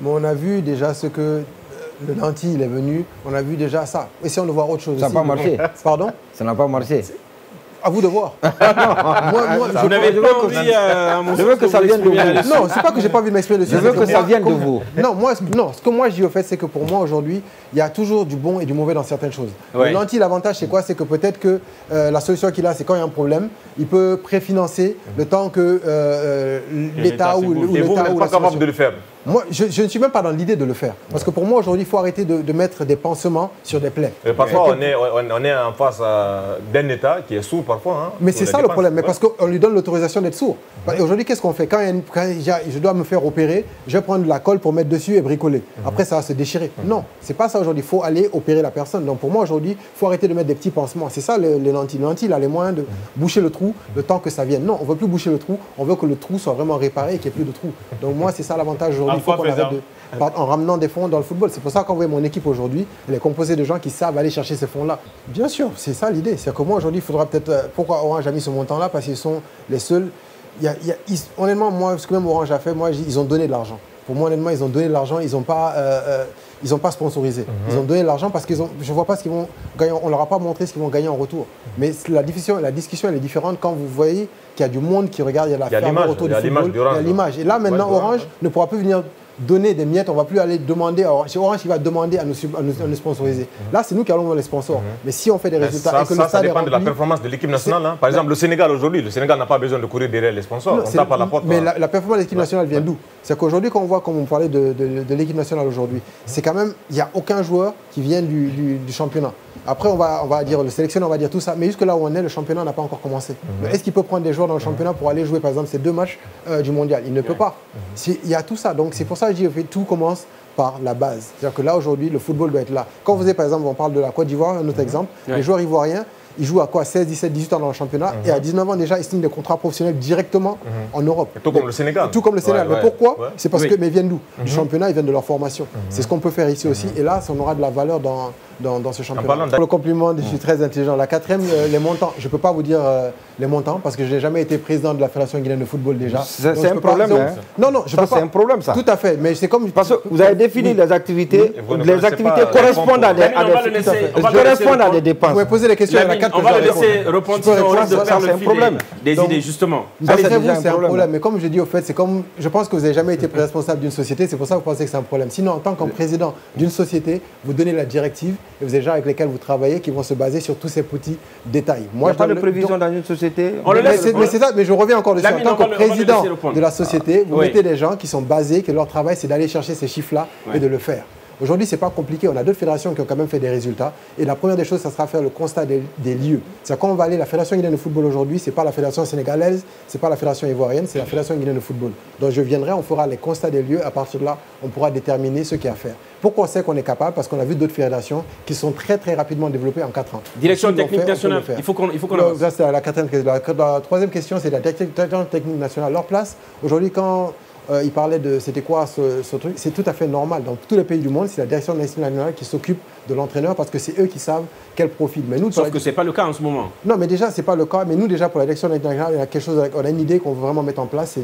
Mais on a vu déjà ce que le Nanti, il est venu, on a vu déjà ça. Essayons de voir autre chose. Ça n'a pas marché. Pardon? Ça n'a pas marché. À vous de voir. Vous n'avez pas envie je veux que ça vienne de vous. Non, c'est pas que j'ai pas envie de m'exprimer dessus. Je veux que ça vienne de vous. Non, ce que moi je dis au fait, c'est que pour moi aujourd'hui, il y a toujours du bon et du mauvais dans certaines choses. Ouais. Le Nanti, l'avantage c'est quoi? C'est que peut-être que la solution qu'il a, c'est quand il y a un problème, il peut préfinancer le temps que l'État ou Et vous n'êtes pas capable de le faire? Moi, je ne suis même pas dans l'idée de le faire. Parce que pour moi, aujourd'hui, il faut arrêter de mettre des pansements sur des plaies. Et parfois, on est en face d'un État qui est sourd parfois. Hein, mais c'est ça le problème, mais parce qu'on lui donne l'autorisation d'être sourd. Et aujourd'hui, qu'est-ce qu'on fait? Quand je dois me faire opérer, je vais prendre de la colle pour mettre dessus et bricoler. Après, ça va se déchirer. Non, c'est pas ça aujourd'hui. Il faut aller opérer la personne. Donc pour moi, aujourd'hui, il faut arrêter de mettre des petits pansements. C'est ça le Nanti. Le Nanti, il a les moyens de boucher le trou le temps que ça vienne. Non, on ne veut plus boucher le trou. On veut que le trou soit vraiment réparé et qu'il n'y ait plus de trou. Donc moi, c'est ça l'avantage aujourd'hui. Il faut qu'on arrête en ramenant des fonds dans le football. C'est pour ça qu'on voit mon équipe aujourd'hui, elle est composée de gens qui savent aller chercher ces fonds-là. Bien sûr, c'est ça l'idée. C'est que moi aujourd'hui, il faudra peut-être... Pourquoi Orange a mis ce montant-là? Parce qu'ils sont les seuls... honnêtement, moi, ce que même Orange a fait, moi, ils ont donné de l'argent. Pour moi, honnêtement, ils ont donné de l'argent, ils n'ont pas sponsorisé. Ils ont donné de l'argent parce que je ne vois pas ce qu'ils vont gagner. On ne leur a pas montré ce qu'ils vont gagner en retour. Mais la discussion, elle est différente quand vous voyez qu'il y a du monde qui regarde, il y a la ferveur autour du football, il y a l'image. Et là, maintenant, Orange ne pourra plus venir donner des miettes, on ne va plus aller demander à Orange. C'est Orange qui va demander à nous sponsoriser. Là, c'est nous qui allons dans les sponsors. Mais si on fait des résultats... Ça dépend de la performance de l'équipe nationale. Hein. Par exemple, le Sénégal aujourd'hui, le Sénégal n'a pas besoin de courir derrière les sponsors. On tape à la porte. Mais la performance de l'équipe nationale vient d'où? C'est qu'aujourd'hui, quand on voit, comme on parlait de l'équipe nationale aujourd'hui, c'est quand même, il n'y a aucun joueur qui vient du championnat. Après, on va dire, le sélectionneur, on va dire tout ça. Mais jusque là où on est, le championnat n'a pas encore commencé. Est-ce qu'il peut prendre des joueurs dans le championnat pour aller jouer, par exemple, ces 2 matchs du mondial? Il ne peut pas. Il y a tout ça. Donc, c'est pour ça que je dis, tout commence par la base. C'est-à-dire que là, aujourd'hui, le football doit être là. Quand vous êtes, par exemple, on parle de la Côte d'Ivoire, un autre exemple, les joueurs ivoiriens, ils jouent à quoi 16, 17, 18 ans dans le championnat et à 19 ans déjà ils signent des contrats professionnels directement en Europe. Tout comme le Sénégal. Tout comme le Sénégal. Mais pourquoi? C'est parce que, mais ils viennent d'où? Du championnat, ils viennent de leur formation. C'est ce qu'on peut faire ici aussi. Et là, on aura de la valeur dans ce championnat. Pour le compliment, je suis très intelligent. La 4e, les montants, je ne peux pas vous dire les montants parce que je n'ai jamais été président de la Fédération guinéenne de football déjà. C'est un problème. Non, je peux pas. C'est un problème ça. Tout à fait. Mais c'est comme... Parce que vous avez défini les activités. Les activités correspondent à des dépenses. Vous pouvez poser les questions à la 4. On va le laisser répondre sur le fil des idées, justement. C'est un problème. Mais comme je dis au fait, c'est comme... Je pense que vous n'avez jamais été responsable d'une société. C'est pour ça que vous pensez que c'est un problème. Sinon, en tant que président d'une société, vous donnez la directive et vous avez des gens avec lesquels vous travaillez qui vont se baser sur tous ces petits détails. Moi, il n'y a pas de prévision dans une société. Mais c'est ça, mais je reviens encore dessus. En tant que président de la société, vous mettez des gens qui sont basés, que leur travail, c'est d'aller chercher ces chiffres-là et de le faire. Aujourd'hui, ce n'est pas compliqué. On a d'autres fédérations qui ont quand même fait des résultats. Et la première des choses, ça sera faire le constat des lieux. C'est-à-dire quand on va aller, la Fédération guinéenne de football aujourd'hui, ce n'est pas la Fédération sénégalaise, ce n'est pas la Fédération ivoirienne, c'est la Fédération guinéenne de football. Donc je viendrai, on fera les constats des lieux. À partir de là, on pourra déterminer ce qu'il y a à faire. Pourquoi on sait qu'on est capable? Parce qu'on a vu d'autres fédérations qui sont très très rapidement développées en 4 ans. Direction technique nationale, il faut qu'on avance. Ça, c'est la 4e question. La 3e question, c'est la direction technique nationale. Leur place, aujourd'hui, quand... il parlait de c'était quoi ce truc, c'est tout à fait normal. Dans tous les pays du monde, c'est la direction nationale qui s'occupe de l'entraîneur parce que c'est eux qui savent quel profil. Mais nous, sauf que ce n'est pas le cas en ce moment. Non, mais déjà, ce n'est pas le cas. Mais nous, déjà, pour la direction nationale, il y a quelque chose, on a une idée qu'on veut vraiment mettre en place.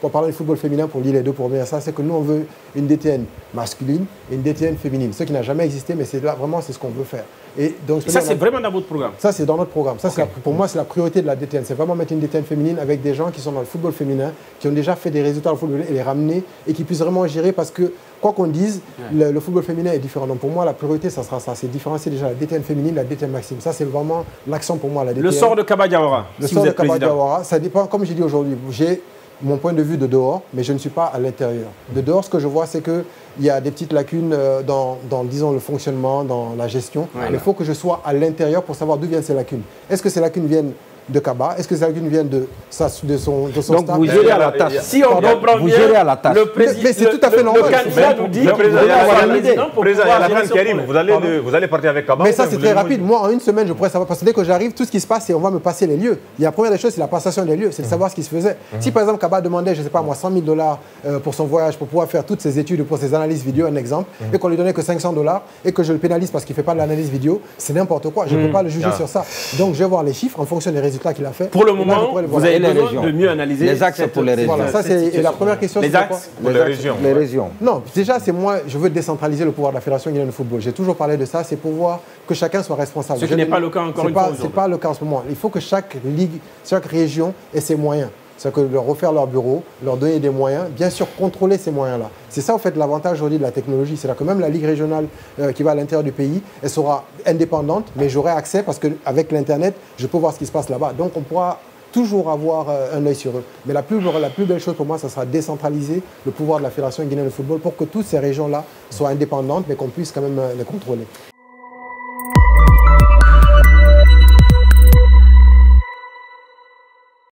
Pour parler du football féminin, pour lier les deux, pour revenir à ça, c'est que nous, on veut une DTN masculine et une DTN féminine. Ce qui n'a jamais existé, mais c'est là, vraiment, c'est ce qu'on veut faire. Et donc, ça, c'est vraiment dans votre programme? Ça, c'est dans notre programme. Ça, pour moi, c'est la priorité de la DTN. C'est vraiment mettre une DTN féminine avec des gens qui sont dans le football féminin, qui ont déjà fait des résultats dans le football et les ramener et qui puissent vraiment gérer parce que, quoi qu'on dise, le football féminin est différent. Donc, pour moi, la priorité, ça sera ça. C'est différencier déjà la DTN féminine, la DTN maxime. Ça, c'est vraiment l'accent pour moi. La DTN. Le sort de Kaba Diawara, le sort de Kaba Diawara, ça dépend, comme j'ai dit aujourd'hui, j'ai mon point de vue de dehors, mais je ne suis pas à l'intérieur. De dehors, ce que je vois, c'est qu'il y a des petites lacunes dans, disons, le fonctionnement, dans la gestion. Voilà. Mais il faut que je sois à l'intérieur pour savoir d'où viennent ces lacunes. Est-ce que ces lacunes viennent de Kaba? Est-ce que ces lacunes viennent de son Donc staff? Vous gérez à la tâche. Si on comprend bien, gérez à la tâche. Mais c'est tout à fait normal. Le candidat nous dit qu'il y a la fin qui arrive. Vous allez partir avec Kaba. Mais ça, c'est très rapide. Moi, en une semaine, je pourrais savoir. Parce que dès que j'arrive, tout ce qui se passe, c'est on va me passer les lieux. Et la première des choses, c'est la passation des lieux. C'est de savoir ce qui se faisait. Si par exemple, Kaba demandait, je ne sais pas moi, $100 000 pour son voyage, pour pouvoir faire toutes ses études, pour ses analyses vidéo, un exemple, et qu'on lui donnait que $500 et que je le pénalise parce qu'il ne fait pas de l'analyse vidéo, c'est n'importe quoi. Je ne peux pas le juger sur ça. Donc, je vais voir les chiffres en fonction des résultats. résultats qu'il a fait. Pour le moment, vous avez besoin de mieux analyser les axes pour les régions. Voilà, ça c'est la première question. Les axes pour les régions. Les régions. Non, déjà, c'est moi, je veux décentraliser le pouvoir de la Fédération guinéenne de football. J'ai toujours parlé de ça, c'est pour voir que chacun soit responsable. Ce qui n'est pas le cas encore une fois aujourd'hui. Ce n'est pas le cas en ce moment. Il faut que chaque ligue, chaque région ait ses moyens. C'est-à-dire que leur refaire leur bureau, leur donner des moyens, bien sûr contrôler ces moyens-là. C'est ça, en fait, l'avantage aujourd'hui de la technologie. C'est-à-dire que même la ligue régionale qui va à l'intérieur du pays, elle sera indépendante, mais j'aurai accès parce qu'avec l'Internet, je peux voir ce qui se passe là-bas. Donc on pourra toujours avoir un œil sur eux. Mais la plus belle chose pour moi, ça sera décentraliser le pouvoir de la Fédération guinéenne de football pour que toutes ces régions-là soient indépendantes, mais qu'on puisse quand même les contrôler.